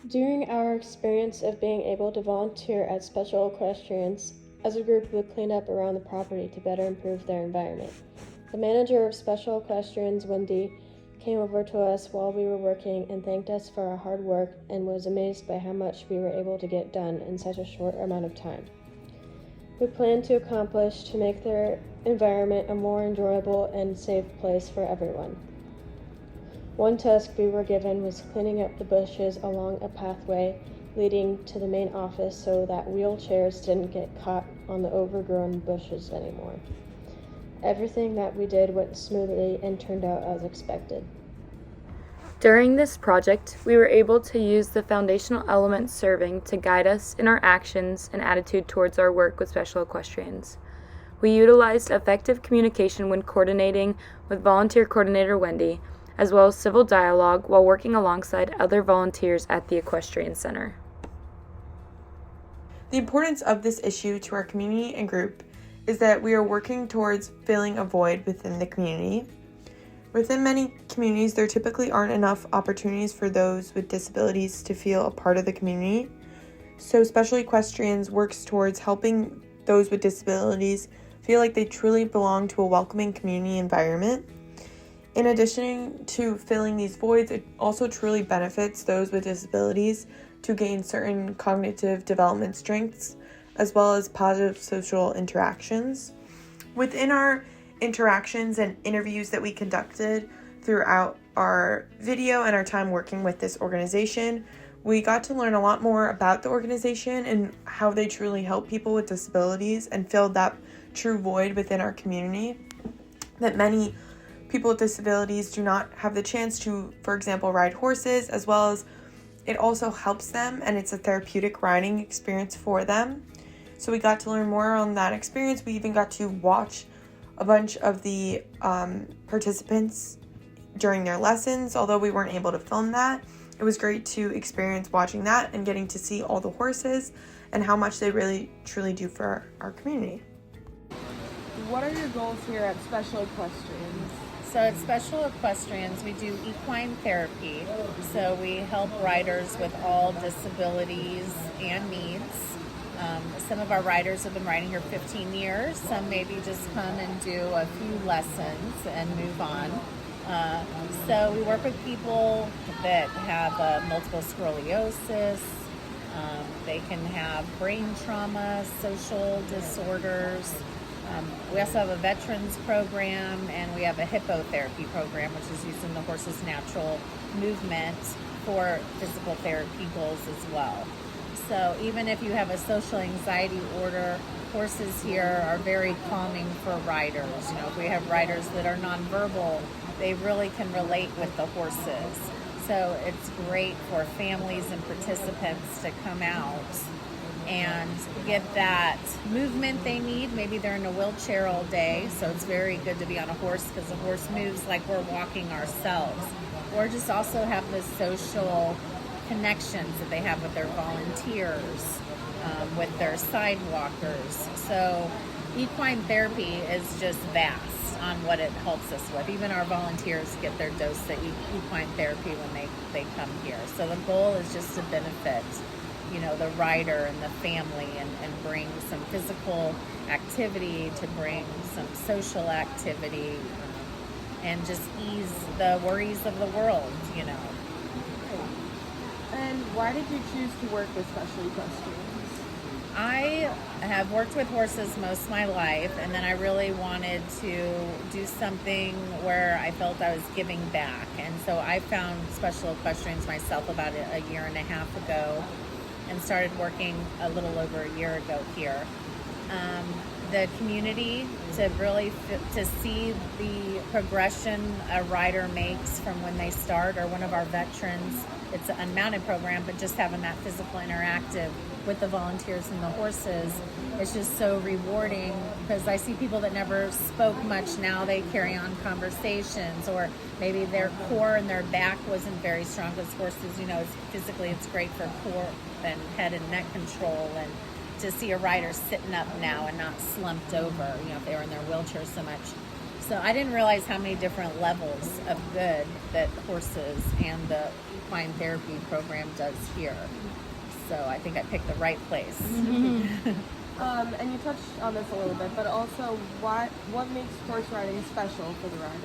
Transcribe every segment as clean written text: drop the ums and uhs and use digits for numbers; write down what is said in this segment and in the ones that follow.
During our experience of being able to volunteer at Special Equestrians, as a group we cleaned up around the property to better improve their environment. The manager of Special Equestrians, Wendy, came over to us while we were working and thanked us for our hard work and was amazed by how much we were able to get done in such a short amount of time. We planned to accomplish to make their environment a more enjoyable and safe place for everyone. One task we were given was cleaning up the bushes along a pathway leading to the main office so that wheelchairs didn't get caught on the overgrown bushes anymore. Everything that we did went smoothly and turned out as expected. During this project, we were able to use the foundational elements serving to guide us in our actions and attitude towards our work with special equestrians. We utilized effective communication when coordinating with volunteer coordinator Wendy, as well as civil dialogue while working alongside other volunteers at the Equestrian Center. The importance of this issue to our community and group is that we are working towards filling a void within the community. Within many communities, there typically aren't enough opportunities for those with disabilities to feel a part of the community. So Special Equestrians works towards helping those with disabilities feel like they truly belong to a welcoming community environment. In addition to filling these voids, it also truly benefits those with disabilities to gain certain cognitive development strengths, as well as positive social interactions. Within our interactions and interviews that we conducted throughout our video and our time working with this organization, we got to learn a lot more about the organization and how they truly help people with disabilities and fill that true void within our community that many people with disabilities do not have the chance to, for example, ride horses, as well as it also helps them and it's a therapeutic riding experience for them. So we got to learn more on that experience. We even got to watch a bunch of the participants during their lessons. Although we weren't able to film that, it was great to experience watching that and getting to see all the horses and how much they really truly do for our community. What are your goals here at Special Equestrians? So at Special Equestrians, we do equine therapy. So we help riders with all disabilities and needs. Some of our riders have been riding here 15 years. Some maybe just come and do a few lessons and move on. So we work with people that have multiple sclerosis. They can have brain trauma, social disorders. We also have a veterans program, and we have a hippotherapy program, which is using the horse's natural movement for physical therapy goals as well. So even if you have a social anxiety order, horses here are very calming for riders. You know, if we have riders that are nonverbal, they really can relate with the horses. So it's great for families and participants to come out and get that movement they need. Maybe they're in a wheelchair all day, so it's very good to be on a horse because the horse moves like we're walking ourselves. Or just also have the social connections that they have with their volunteers, with their sidewalkers. So equine therapy is just vast on what it helps us with. Even our volunteers get their dose of equine therapy when they come here. So the goal is just to benefit, you know, the rider and the family and bring some physical activity, to bring some social activity, and just ease the worries of the world, you know. And why did you choose to work with Special Equestrians? I have worked with horses most of my life, and then I really wanted to do something where I felt I was giving back. And so I found Special Equestrians myself about a year and a half ago and started working a little over a year ago here. The community, to really to see the progression a rider makes from when they start, or one of our veterans, it's an unmounted program, but just having that physical interactive with the volunteers and the horses, it's just so rewarding, because I see people that never spoke much, now they carry on conversations, or maybe their core and their back wasn't very strong, because horses, you know, it's great for core and head and neck control, and to see a rider sitting up now and not slumped over, you know, if they were in their wheelchair so much. So I didn't realize how many different levels of good that horses and the equine therapy program does here. So I think I picked the right place. And you touched on this a little bit, but also what makes horse riding special for the riders?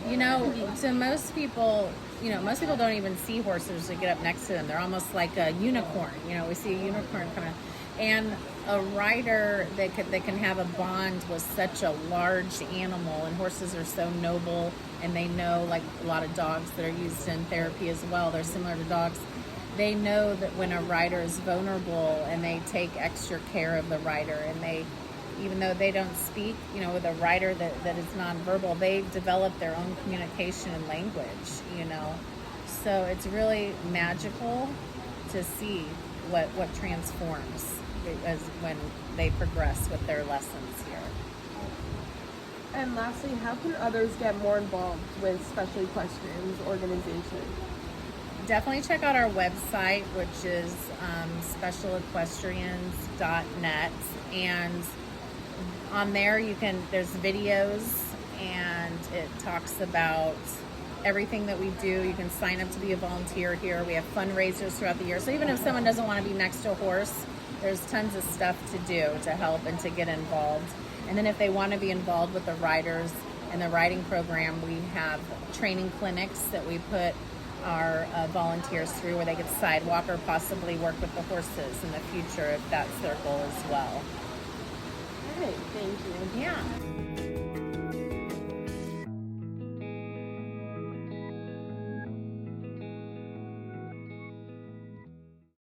You know, to most people, most people don't even see horses to get up next to them. They're almost like a unicorn. We see a unicorn coming, and a rider that can have a bond with such a large animal. And horses are so noble, and they know, like a lot of dogs that are used in therapy as well. They're similar to dogs. They know that when a rider is vulnerable, and they take extra care of the rider, and even though they don't speak, with a rider that is nonverbal, they've developed their own communication and language, So it's really magical to see what transforms as when they progress with their lessons here. And lastly, how can others get more involved with Special Equestrians organization? Definitely check out our website, which is specialequestrians.net, and on there there's videos, and it talks about everything that we do. You can sign up to be a volunteer here. We have fundraisers throughout the year, so even if someone doesn't want to be next to a horse, there's tons of stuff to do to help and to get involved. And then if they want to be involved with the riders and the riding program, we have training clinics that we put our volunteers through, where they could sidewalk or possibly work with the horses in the future if that's their goal as well. All right, thank you. Yeah.